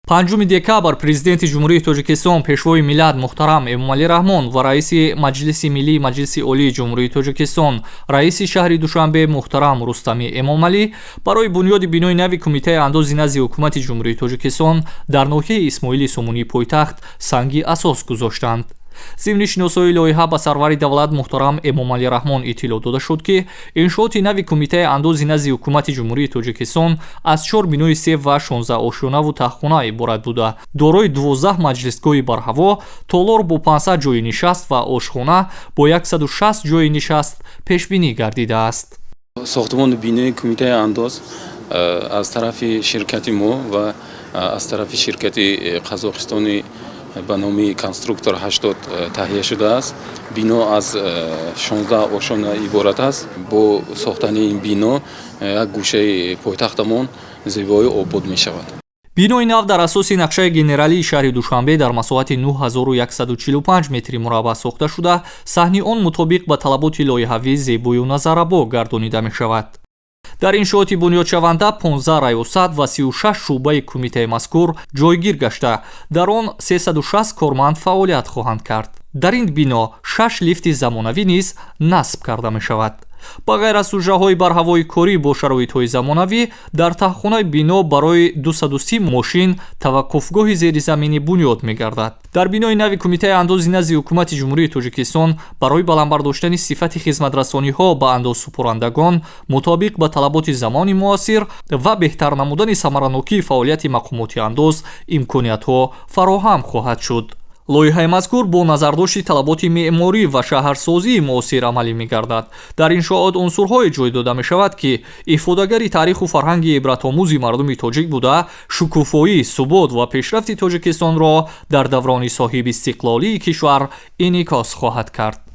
5 декабр президенти ҷумҳурии Тоҷикистон пешвои миллат муҳтарам Эмомалӣ Раҳмон ва раиси Маҷлиси миллии Маҷлиси олии ҷумҳурии Тоҷикистон раиси шаҳри Душанбе муҳтарам Рустамӣ Эмомалӣ барои бунёди бинои нави Кумитаи андози назди ҳукумати ҷумҳурии Тоҷикистон дар ноҳияи Исмоили Сомонии пойтахт санги асос гузоштанд. Зимни шиносои лоиҳа ба Сарвари давлат муҳтарам Эмомалӣ Раҳмон иттилоъ дода шуд, ки иншооти нави Кумитаи андози назди ҳукумати ҷумҳурии Тоҷикистон аз 4 бинои 3 ва 16 ошхонаву таххона иборат буда, дорои 12 маҷлисгоҳи барҳаво, толор бо 500 ҷойи нишаст ва ошхона бо 160 ҷойи нишаст пешбинӣ гардидааст. Сохтмони бинои Кумитаи андоз аз тарафи ширкати мо ва аз тарафи ширкати Қазоқистони ба номи конструктор 80 таҳия шудааст. Бино аз 16 ошхона иборат аст. Бо сохтани ин бино як гӯшаи пойтахтамон зебоӣ обод мешавад. бинои нав дар асоси нақшаи генералии шаҳри Душанбе дар масоҳати 9145 метри мураббаъ сохта шуда, саҳни он мутобиқ ба талаботи лоиҳавӣ зебою назарабо гардонида мешавад. дар иншооти бунёдшаванда 15 раёсат ва 36 шуъбаи кумитаи мазкур ҷойгир гашта, дар он 360 корманд фаъолият хоҳанд кард. дар ин бино 6 лифти замонавӣ низ насб карда мешавад. ба ғайр аз сужаҳои барҳавои корӣ бо шароитҳои замонавӣ, дар таҳхонаи бино барои 230 мошин таваққуфгоҳи зеризаминӣ бунёд мегардад. дар бинои нави Кумитаи андози назди ҳукумати ҷумҳурии Тоҷикистон барои баландбардоштани сифати хизматрасониҳо ба андозсупурандагон мутобиқ ба талаботи замони муосир ва беҳтар намудани самаранокии фаъолияти мақомоти андоз имкониятҳо фароҳам хоҳад шуд. лоиҳаи мазкур бо назардошти талаботи меъморӣ ва шаҳрсозии муосир амалӣ мегардад. дар иншоот унсурҳое ҷой дода мешавад, ки ифодагари таъриху фарҳанги ибратомӯзи мардуми тоҷик буда, шукуфоӣ, субот ва пешрафти Тоҷикистонро дар даврони соҳибистиқлолии кишвар инъикос хоҳад кард.